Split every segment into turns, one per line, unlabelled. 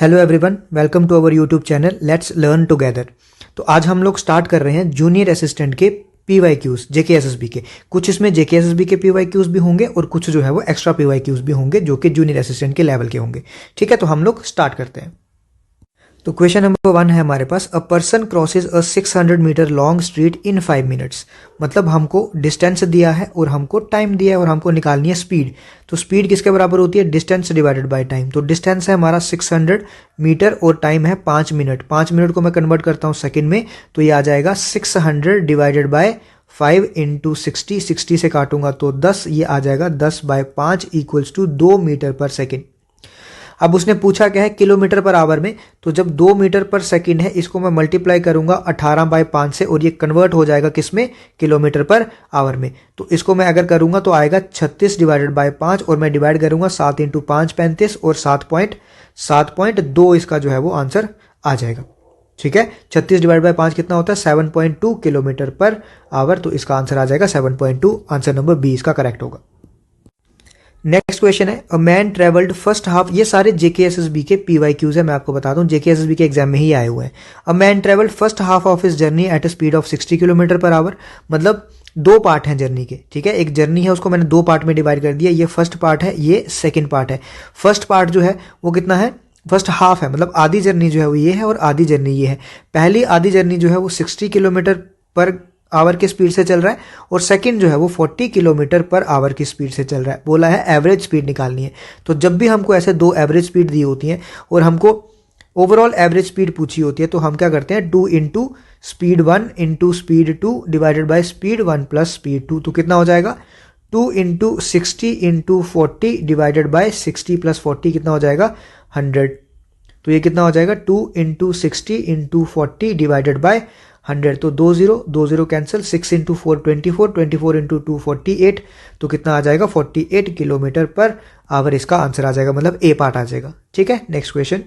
Hello everyone, welcome to our YouTube channel let's learn together. तो आज हम लोग स्टार्ट कर रहे हैं जूनियर असिस्टेंट के PYQs JKSSB के। कुछ इसमें JKSSB के PYQs भी होंगे और कुछ जो है वो एक्स्ट्रा PYQs भी होंगे जो कि जूनियर असिस्टेंट के लेवल के होंगे। ठीक है, तो हम लोग स्टार्ट करते हैं। तो क्वेश्चन नंबर 1 है हमारे पास, a person crosses a 600 metre long street in 5 minutes. मतलब हमको डिस्टेंस दिया है और हमको टाइम दिया है और हमको निकालनी है स्पीड। तो स्पीड किसके बराबर होती है? Distance divided by time. तो डिस्टेंस है हमारा 600 मीटर और टाइम है 5 मिनट। 5 मिनट को मैं कन्वर्ट करता हूँ सेकेंड में, तो ये आ जाएगा 600 डिवाइडेड बाय 5 इंटू 60। 60 से काटूंगा तो 10, ये आ जाएगा 10/5 इक्वल्स टू 2 मीटर पर सेकेंड। अब उसने पूछा क्या है किलोमीटर पर आवर में, तो जब 2 मीटर पर सेकंड है इसको मैं मल्टीप्लाई करूंगा 18/5 से और ये कन्वर्ट हो जाएगा किसमें? किलोमीटर पर आवर में। तो इसको मैं अगर करूंगा तो आएगा 36 डिवाइडेड बाय 5 और मैं डिवाइड करूंगा 7 इंटू 5 35 और 7.2 इसका जो है वो आंसर आ जाएगा। ठीक है, 36 डिवाइड बाय 5 कितना होता है? 7.2 किलोमीटर पर आवर। तो इसका आंसर आ जाएगा 7.2। आंसर नंबर बी इसका करेक्ट होगा। नेक्स्ट क्वेश्चन है, a man travelled first half. ये सारे JKSSB के PYQs है, मैं आपको बता दूं JKSSB के एग्जाम में ही आए हुए हैं। A man travelled first half of his journey at a speed of 60 kilometre per hour. मतलब दो पार्ट हैं जर्नी के। ठीक है, एक जर्नी है उसको मैंने दो पार्ट में डिवाइड कर दिया। ये फर्स्ट पार्ट है, ये सेकेंड पार्ट है। फर्स्ट पार्ट जो है वो कितना है? फर्स्ट हाफ है, मतलब आधी जर्नी जो है वो ये है और आधी जर्नी ये है। पहली आधी जर्नी जो है वो 60 किलोमीटर पर आवर की स्पीड से चल रहा है और सेकंड जो है वो 40 किलोमीटर पर आवर की स्पीड से चल रहा है। बोला है एवरेज स्पीड निकालनी है। तो जब भी हमको ऐसे दो एवरेज स्पीड दी होती हैं और हमको ओवरऑल एवरेज स्पीड पूछी होती है तो हम क्या करते हैं? 2 into speed 1 into speed 2 divided by speed 1 plus speed 2। तो कितना हो जाएगा? 2 into 60 into 40 divided by 60 plus 40 कितना हो जाएगा? 100। तो ये कितना हो जाएगा? 2 इंटू 60 इंटू 40 डिवाइडेड बाय 100। तो 2 0 कैंसिल, 6 इंटू 4 24, 24 इंटू 2 48। तो कितना आ जाएगा? 48 किलोमीटर पर आवर इसका आंसर आ जाएगा, मतलब ए पार्ट आ जाएगा। ठीक है, नेक्स्ट क्वेश्चन।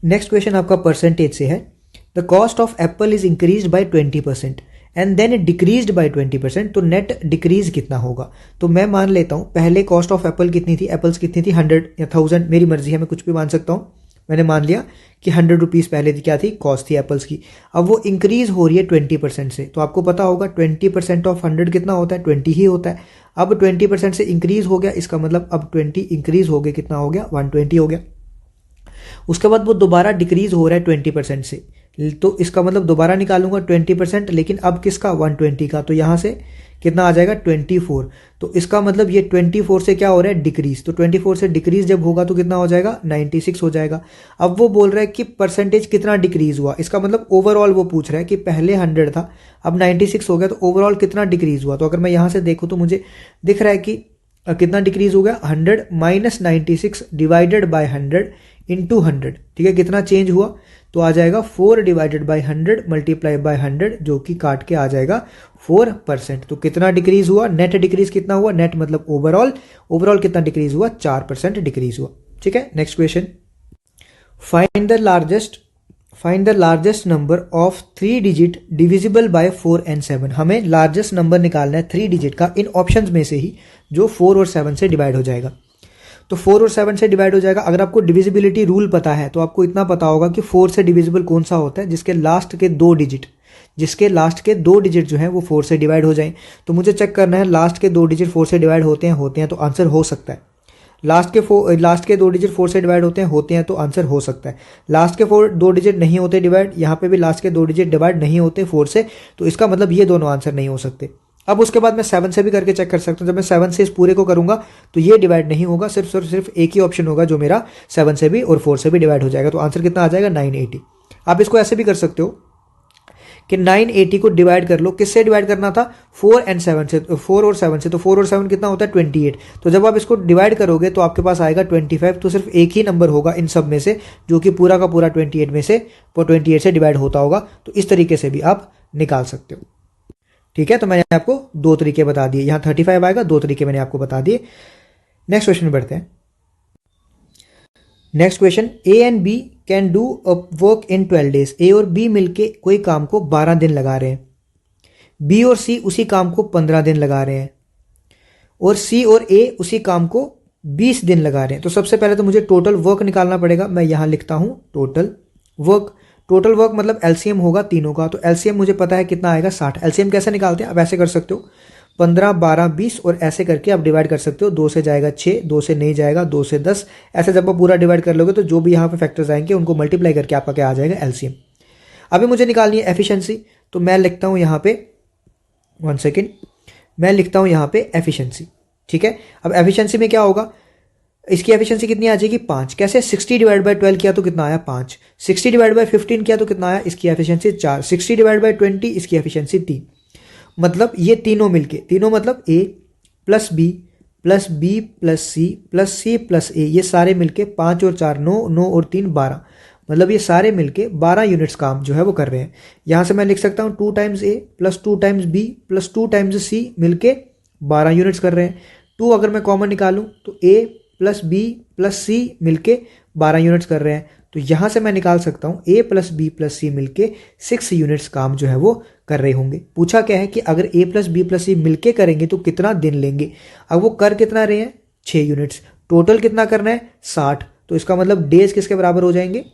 नेक्स्ट क्वेश्चन आपका परसेंटेज से है, the cost of apple is increased by 20% and then it decreased by 20%। तो नेट डिक्रीज कितना होगा? तो मैं मान लेता हूं पहले कॉस्ट ऑफ एप्पल कितनी थी? एप्पल्स कितनी थी? 100 या 1000, मेरी मर्जी है, मैं कुछ भी मान सकता हूं। मैंने मान लिया कि 100 रुपीज़ पहले थी, क्या थी? कॉस्ट थी एप्पल्स की। अब वो इंक्रीज हो रही है 20% से। तो आपको पता होगा 20% ऑफ 100 कितना होता है? 20 ही होता है। अब 20% से इंक्रीज हो गया, इसका मतलब अब 20 इंक्रीज हो गया, कितना हो गया? 120 हो गया। उसके बाद वो दोबारा डिक्रीज हो रहा है 20% से, तो इसका मतलब दोबारा निकालूंगा 20%, लेकिन अब किसका? 120 का। तो यहां से कितना आ जाएगा? 24। तो इसका मतलब ये 24 से क्या हो रहा है? डिक्रीज। तो 24 से डिक्रीज जब होगा तो कितना हो जाएगा? 96 हो जाएगा। अब वो बोल रहा है कि परसेंटेज कितना डिक्रीज हुआ। इसका मतलब ओवरऑल वो पूछ रहा है कि पहले 100 था अब 96 हो गया, तो ओवरऑल कितना डिक्रीज हुआ। तो अगर मैं यहां से देखूं तो मुझे दिख रहा है कि कितना डिक्रीज हो गया? 100 माइनस 96 डिवाइडेड बाय 100 इंटू 100। ठीक है, कितना चेंज हुआ? तो आ जाएगा 4 डिवाइडेड बाय 100 मल्टीप्लाई बाय 100, जो कि काट के आ जाएगा 4%। तो कितना डिक्रीज हुआ? नेट डिक्रीज कितना हुआ? नेट मतलब ओवरऑल कितना डिक्रीज हुआ? 4% डिक्रीज हुआ। ठीक है, next question. Find the largest number of 3 digit divisible by 4 and 7। हमें लार्जेस्ट नंबर निकालना है 3 डिजिट का इन ऑप्शंस में से ही, जो 4 और 7 से डिवाइड हो जाएगा। तो 4 और 7 से डिवाइड हो जाएगा। अगर आपको डिविजिबिलिटी रूल पता है तो आपको इतना पता होगा कि 4 से डिविजिबल कौन सा होता है? जिसके लास्ट के दो डिजिट जो है वो 4 से डिवाइड हो जाएं। तो मुझे चेक करना है लास्ट के दो डिजिट 4 से डिवाइड होते हैं तो आंसर हो सकता है। लास्ट के दो डिजिट 4 से डिवाइड होते हैं तो आंसर हो सकता है। लास्ट के दो डिजिट नहीं होते डिवाइड, यहाँ पे भी लास्ट के दो डिजिट डिवाइड नहीं होते 4 से, तो इसका मतलब ये दोनों आंसर नहीं हो सकते। अब उसके बाद मैं 7 से भी करके चेक कर सकता हूं। जब मैं 7 से इस पूरे को करूंगा तो ये डिवाइड नहीं होगा, सिर्फ एक ही ऑप्शन होगा जो मेरा 7 से भी और 4 से भी डिवाइड हो जाएगा। तो आंसर कितना आ जाएगा? 980। आप इसको ऐसे भी कर सकते हो कि 980 को डिवाइड कर लो। किससे डिवाइड करना था? 4 और 7 से। तो 4 और 7 कितना होता है? 28। तो जब आप इसको डिवाइड करोगे तो आपके पास आएगा 25। तो सिर्फ एक ही नंबर होगा इन सब में से जो कि पूरा का पूरा 28 में से 28 से डिवाइड होता होगा। तो इस तरीके से भी आप निकाल सकते हो। ठीक है, तो मैंने आपको दो तरीके बता दिए। यहां 35 आएगा, दो तरीके मैंने आपको बता दिए। नेक्स्ट क्वेश्चन में बढ़ते हैं। Next question, A and B can do a work in 12 days। A और बी मिलके कोई काम को 12 दिन लगा रहे हैं। बी और सी उसी काम को 15 दिन लगा रहे हैं। और सी और ए उसी काम को 20 दिन लगा रहे हैं। तो सबसे पहले तो मुझे टोटल वर्क निकालना पड़ेगा। मैं यहाँ लिखता हूँ टोटल वर्क। टोटल वर्क मतलब एलसीएम होगा तीनों का। तो एलसीएम मुझे पता है कितना आएगा, 60। एलसीएम कैसे निकालते हैं, आप ऐसे कर सकते हो 15, 12, 20 और ऐसे करके आप डिवाइड कर सकते हो। 2 से जाएगा 6, 2 से नहीं जाएगा, 2 से 10। ऐसे जब आप पूरा डिवाइड कर लोगे तो जो भी यहाँ पे फैक्टर्स आएंगे उनको मल्टीप्लाई करके आपका क्या आ जाएगा, एलसीएम। अभी मुझे निकालनी है एफिशिएंसी। तो मैं लिखता हूँ यहाँ पे 1 सेकेंड, मैं लिखता हूँ यहाँ पे एफिशिएंसी। ठीक है, अब एफिशिएंसी में क्या होगा, इसकी एफिशिएंसी कितनी आ जाएगी, 5। कैसे, 60 डिवाइड बाय 12 किया तो कितना आया, 5। 60 डिवाइड बाय 15 किया तो कितना आया, इसकी एफिशिएंसी 4। 60 डिवाइड बाय 20 इसकी एफिशिएंसी 3। मतलब ये तीनों मिलके, तीनों मतलब A plus B plus B plus C plus A, ये सारे मिलके 5 और 4 9, 9 और 3 12, मतलब ये सारे मिलके 12 यूनिट्स काम जो है वो कर रहे हैं। यहां से मैं लिख सकता हूं 2 times A plus 2 times B plus 2 times C मिलके 12 यूनिट्स कर रहे हैं। 2 अगर मैं कॉमन निकालूं तो ए प्लस बी प्लस सी मिलके 12 यूनिट्स कर रहे हैं। तो यहां से मैं निकाल सकता हूं ए प्लस बी प्लस सी मिलके 6 यूनिट्स काम जो है वो कर रहे होंगे। पूछा क्या है कि अगर ए प्लस बी प्लस सी मिलके करेंगे तो कितना दिन लेंगे। अब वो कर कितना रहे हैं, 6 यूनिट्स। टोटल कितना करना है, 60। तो इसका मतलब डेज किसके बराबर हो जाएंगे,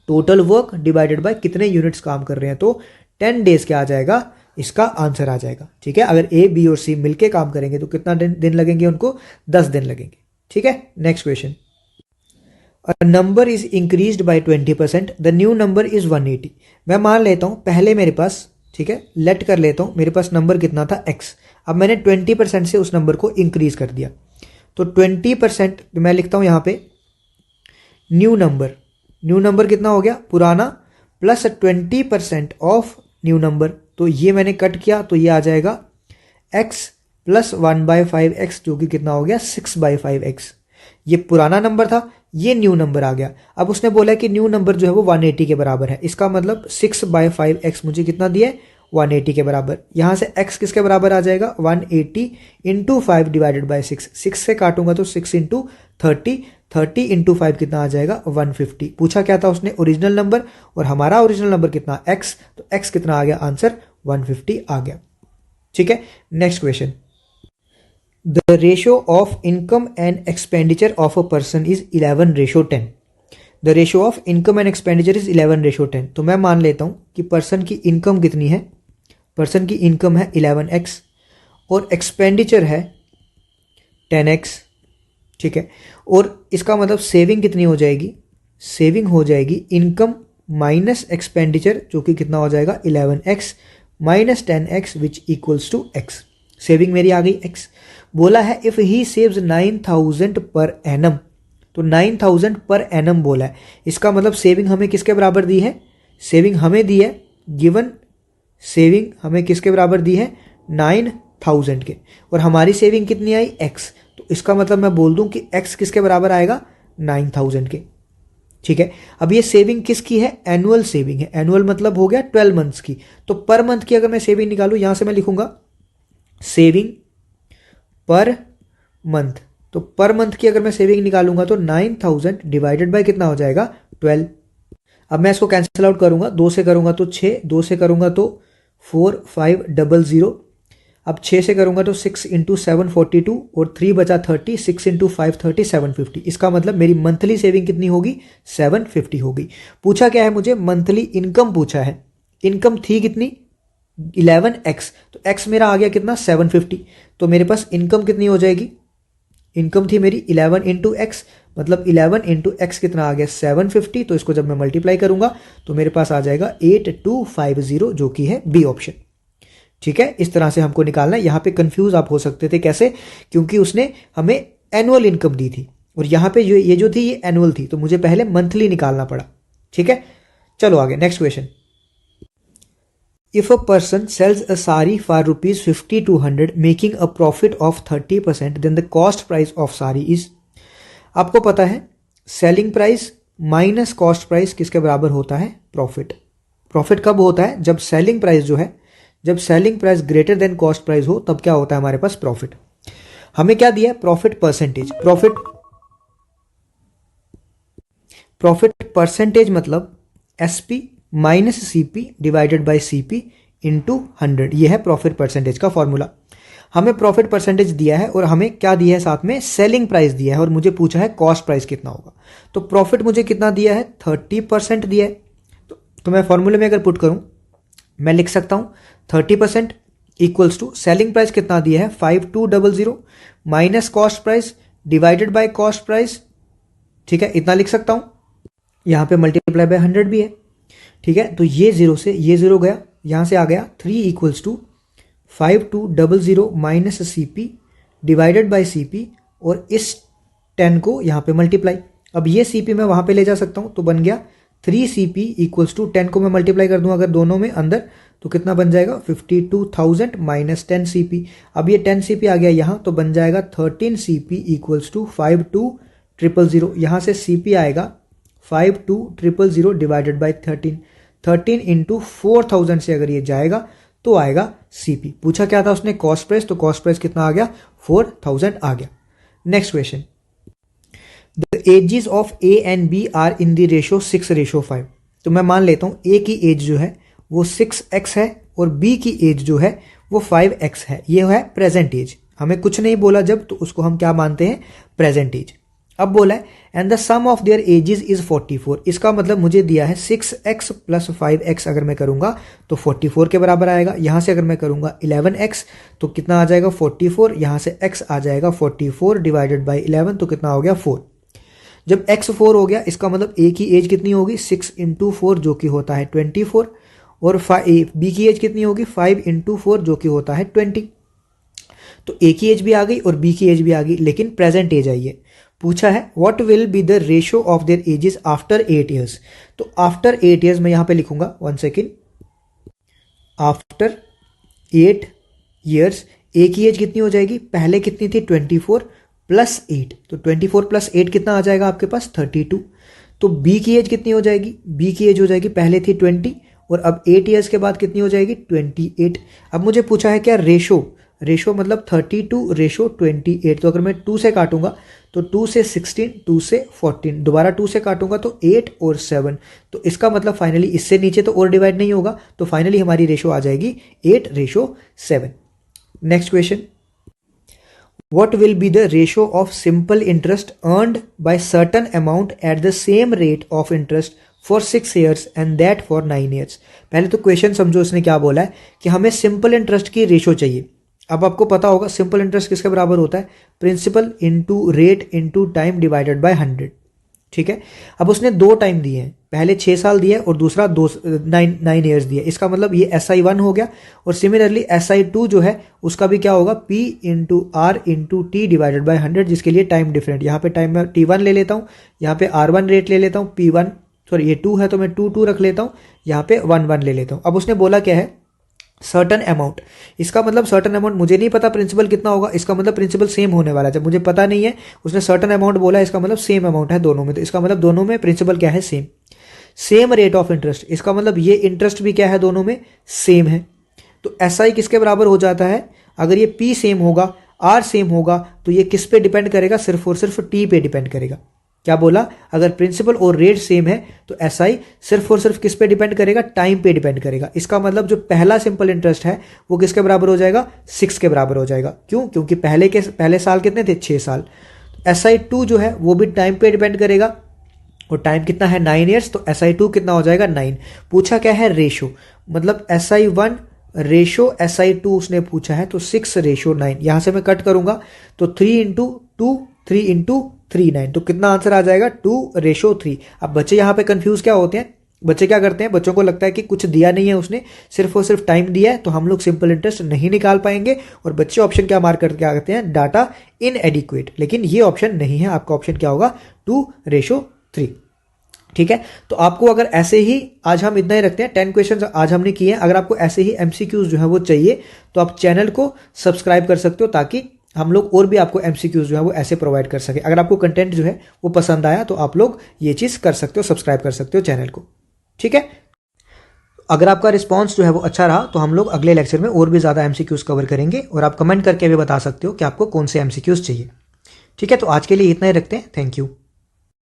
टोटल वर्क डिवाइडेड बाय कितने यूनिट्स काम कर रहे हैं। तो 10 डेज क्या आ जाएगा, इसका आंसर आ जाएगा। ठीक है, अगर ए बी और सी मिलके काम करेंगे तो कितना दिन लगेंगे उनको, 10 दिन लगेंगे। ठीक है, next question. A number is increased by 20%, the new number is 180। मैं मान लेता हूं पहले मेरे पास, ठीक है, लेट कर लेता हूं मेरे पास नंबर कितना था, x। अब मैंने 20% से उस नंबर को इंक्रीज कर दिया। तो 20% मैं लिखता हूं यहां पे न्यू नंबर। न्यू नंबर कितना हो गया, पुराना प्लस 20% ऑफ न्यू नंबर। तो ये मैंने कट किया तो ये आ जाएगा x प्लस 1/5x, जो कि कितना हो गया, 6/5x। ये पुराना नंबर था, ये न्यू नंबर आ गया। अब उसने बोला कि न्यू नंबर जो है वो 180 के बराबर है। इसका मतलब 6/5x मुझे कितना दिया है, 180 के बराबर। यहां से x किसके बराबर आ जाएगा, 180 इंटू 5 डिवाइडेड बाई 6। 6 से काटूंगा तो 6 इंटू 30, 30 इंटू 5 कितना आ जाएगा, 150। पूछा क्या था उसने, ओरिजिनल नंबर, और हमारा ओरिजिनल नंबर कितना, x। तो x कितना आ गया, आंसर 150 आ गया। ठीक है, next question. The ratio of income and expenditure of a person is 11:10. The ratio of income and expenditure is 11:10. तो मैं मान लेता हूं कि पर्सन की इनकम कितनी है, पर्सन की इनकम है 11x और एक्सपेंडिचर है 10x। ठीक है, और इसका मतलब सेविंग कितनी हो जाएगी, सेविंग हो जाएगी इनकम माइनस एक्सपेंडिचर, जो कि कितना हो जाएगा, 11x minus 10x which equals to x। Saving मेरी आ गई x। बोला है if he saves 9000 per annum, तो 9000 पर एनम बोला है। इसका मतलब सेविंग हमें किसके बराबर दी है, सेविंग हमें दी है, गिवन सेविंग हमें किसके बराबर दी है, 9000 के, और हमारी सेविंग कितनी आई, x। तो इसका मतलब मैं बोल दूं कि x किसके बराबर आएगा, 9000 के। ठीक है, अब ये सेविंग किसकी है, एनुअल सेविंग है। एनुअल मतलब हो गया 12 मंथ्स की। तो पर मंथ की अगर मैं सेविंग निकालूं, यहां से मैं लिखूंगा सेविंग पर मंथ। तो पर मंथ की अगर मैं सेविंग निकालूंगा तो 9000 डिवाइडेड बाय कितना हो जाएगा, 12। अब मैं इसको कैंसिल आउट करूंगा, 2 से करूंगा तो 6, 2 से करूंगा तो 4500। अब 6 से करूंगा तो 6 इंटू 7 42 और 3 बचा 30, 6 इंटू 5 30, 750। इसका मतलब मेरी मंथली सेविंग कितनी होगी, 750 होगी। पूछा क्या है मुझे, मंथली इनकम पूछा है। इनकम थी कितनी, 11x। तो x मेरा आ गया कितना, 750। तो मेरे पास इनकम कितनी हो जाएगी, इनकम थी मेरी 11 इंटू एक्स, मतलब 11 इंटू एक्स कितना आ गया, 750। तो इसको जब मैं मल्टीप्लाई करूंगा तो मेरे पास आ जाएगा 8250, जो कि है बी ऑप्शन। ठीक है, इस तरह से हमको निकालना है। यहां पे कंफ्यूज आप हो सकते थे, कैसे, क्योंकि उसने हमें एनुअल इनकम दी थी और यहां पे ये जो थी ये एनुअल थी, तो मुझे पहले मंथली निकालना पड़ा। ठीक है, चलो आगे, next question. If a person sells a sari for rupees 50 to 100 making a profit of 30%, then the cost price of sari is, आपको पता है selling price minus cost price किसके बराबर होता है, प्रॉफिट। प्रॉफिट कब होता है, जब सेलिंग प्राइस जो है, जब selling price greater than cost price हो, तब क्या होता है हमारे पास प्रॉफिट। हमें क्या दिया है, प्रॉफिट परसेंटेज। प्रॉफिट परसेंटेज मतलब SP minus CP divided by CP into 100, ये है प्रॉफिट परसेंटेज का फॉर्मूला। हमें प्रॉफिट परसेंटेज दिया है और हमें क्या दिया है साथ में, सेलिंग प्राइस दिया है और मुझे पूछा है कॉस्ट प्राइस कितना होगा। तो प्रॉफिट मुझे कितना दिया है, 30% दिया है। तो मैं फॉर्मूले में अगर पुट करूं, मैं लिख सकता हूं 30% इक्वल्स टू सेलिंग प्राइस कितना दिया है 5200 minus cost price divided by cost price. ठीक है, इतना लिख सकता हूं। यहां पे मल्टीप्लाई बाय 100 भी है। ठीक है, तो ये 0 से ये 0 गया, यहां से आ गया 3 equals to 5200 minus CP divided by CP और इस 10 को यहां पे मल्टीप्लाई। अब ये CP मैं वहां पे ले जा सकता हूं, तो बन गया 3CP इक्वल्स टू 10 को मैं मल्टीप्लाई कर दूं अगर दोनों में अंदर, तो कितना बन जाएगा 52,000 माइनस 10CP। अब ये 10CP आ गया यहाँ, तो बन जाएगा 13CP इक्वल्स टू 52,000। यहाँ से CP आएगा 52,000 डिवाइडेड बाई 13 इंटू 4000 से अगर ये जाएगा तो आएगा CP। पूछा क्या था उसने, कॉस्ट प्राइस, तो कॉस्ट प्राइस कितना आ गया 4000 आ गया। Next question, the ages of A and B are in the ratio 6:5। तो मैं मान लेता हूं A की एज जो है वो 6x है और B की एज जो है वो 5x है। ये है प्रेजेंट एज, हमें कुछ नहीं बोला जब, तो उसको हम क्या मानते हैं, प्रेजेंट एज। अब बोला है and the sum of their ages is 44। इसका मतलब मुझे दिया है 6x प्लस 5x अगर मैं करूंगा तो 44 के बराबर आएगा। यहां से अगर मैं करूंगा 11x तो कितना आ जाएगा 44, यहां से x आ जाएगा 44 डिवाइडेड बाई 11, तो कितना हो गया 4। जब x 4 हो गया, इसका मतलब A की एज कितनी होगी 6 इंटू 4 जो कि होता है 24, और B की एज कितनी होगी 5 इंटू 4 जो कि होता है 20। तो A की एज भी आ गई और B की एज भी आ गई, लेकिन प्रेजेंट एज आई है। पूछा है what will be the ratio of their edges after 8 years. तो आफ्टर 8 ईयर्स मैं यहां पे लिखूंगा, 1 सेकेंड, आफ्टर 8 ईयर्स A की एज कितनी हो जाएगी, पहले कितनी थी 24 प्लस 8, तो 24 प्लस 8 कितना आ जाएगा आपके पास 32। तो B की एज कितनी हो जाएगी, B की एज हो जाएगी पहले थी 20 और अब 8 ईयर्स के बाद कितनी हो जाएगी 28। अब मुझे पूछा है क्या रेशो मतलब 32:28। तो अगर मैं 2 से काटूंगा तो 2 से 16, 2 से 14, दोबारा 2 से काटूंगा तो 8 और 7। तो इसका मतलब फाइनली इससे नीचे तो और डिवाइड नहीं होगा, तो फाइनली हमारी रेशो आ जाएगी 8:7। Next question, what will be the ratio of simple interest earned by certain amount at the same rate of interest for 6 years and that for 9 years। पहले तो क्वेश्चन समझो, उसने क्या बोला है कि हमें सिंपल इंटरेस्ट की रेशो चाहिए। अब आपको पता होगा सिंपल इंटरेस्ट किसके बराबर होता है, principal into rate into time divided by 100। ठीक है, अब उसने 2 टाइम दिए हैं, पहले 6 साल दिया है और दूसरा 9 ईयर्स दिया है। इसका मतलब ये SI1 हो गया, और सिमिलरली SI2 जो है उसका भी क्या होगा P into R into T divided by 100, जिसके लिए टाइम डिफरेंट, यहाँ पे टाइम मैं T1 ले लेता हूँ, यहाँ पे R1 रेट ले लेता हूँ, P1 सॉरी ये 2 है तो मैं 2 रख लेता हूँ, यहाँ पे 1 ले लेता हूँ। अब उसने बोला क्या है सर्टन अमाउंट, इसका मतलब सर्टन अमाउंट, मुझे नहीं पता प्रिंसिपल कितना होगा, इसका मतलब प्रिंसिपल सेम होने वाला है। जब मुझे पता नहीं है, उसने सर्टन अमाउंट बोला, इसका मतलब सेम अमाउंट है दोनों में, तो इसका मतलब दोनों में प्रिंसिपल क्या है सेम रेट ऑफ इंटरेस्ट। इसका मतलब ये इंटरेस्ट भी क्या है दोनों में सेम है। तो SI किसके बराबर हो जाता है, अगर ये P सेम होगा, R सेम होगा, तो ये किस पे डिपेंड करेगा, सिर्फ और सिर्फ T पे डिपेंड करेगा। क्या बोला, अगर प्रिंसिपल और रेट सेम है तो SI सिर्फ और सिर्फ किस पे डिपेंड करेगा, टाइम पे डिपेंड करेगा। इसका मतलब जो पहला सिंपल इंटरेस्ट है वो किसके बराबर हो जाएगा 6 के बराबर हो जाएगा। क्यों, क्योंकि पहले साल कितने थे 6 साल। SI2 जो है वो भी टाइम पे डिपेंड करेगा, और टाइम कितना है 9 ईयर्स, तो SI2 कितना हो जाएगा 9। पूछा क्या है रेशो, मतलब SI1 रेशो SI2 उसने पूछा है, तो 6:9। यहां से मैं कट करूंगा तो 3 इंटू 3 9, तो कितना आंसर आ जाएगा 2:3। अब बच्चे यहाँ पे कंफ्यूज क्या होते हैं, बच्चे क्या करते हैं, बच्चों को लगता है कि कुछ दिया नहीं है उसने, सिर्फ और सिर्फ टाइम दिया है, तो हम लोग सिंपल इंटरेस्ट नहीं निकाल पाएंगे, और बच्चे ऑप्शन क्या मार्क करके क्या करते हैं, डाटा इनएडिक्वेट। लेकिन ये ऑप्शन नहीं है, आपका ऑप्शन क्या होगा 2:3। ठीक है, तो आपको अगर ऐसे ही, आज हम इतना ही रखते हैं, 10 क्वेश्चंस आज हमने किए हैं। अगर आपको ऐसे ही MCQs जो है वो चाहिए तो आप चैनल को सब्सक्राइब कर सकते हो, ताकि हम लोग और भी आपको MCQs जो है वो ऐसे प्रोवाइड कर सके। अगर आपको कंटेंट जो है वो पसंद आया तो आप लोग ये चीज़ कर सकते हो, सब्सक्राइब कर सकते हो चैनल को। ठीक है, अगर आपका रिस्पांस जो है वो अच्छा रहा तो हम लोग अगले लेक्चर में और भी ज़्यादा MCQs कवर करेंगे, और आप कमेंट करके भी बता सकते हो कि आपको कौन से MCQs चाहिए। ठीक है, तो आज के लिए इतना ही रखते हैं। Thank you.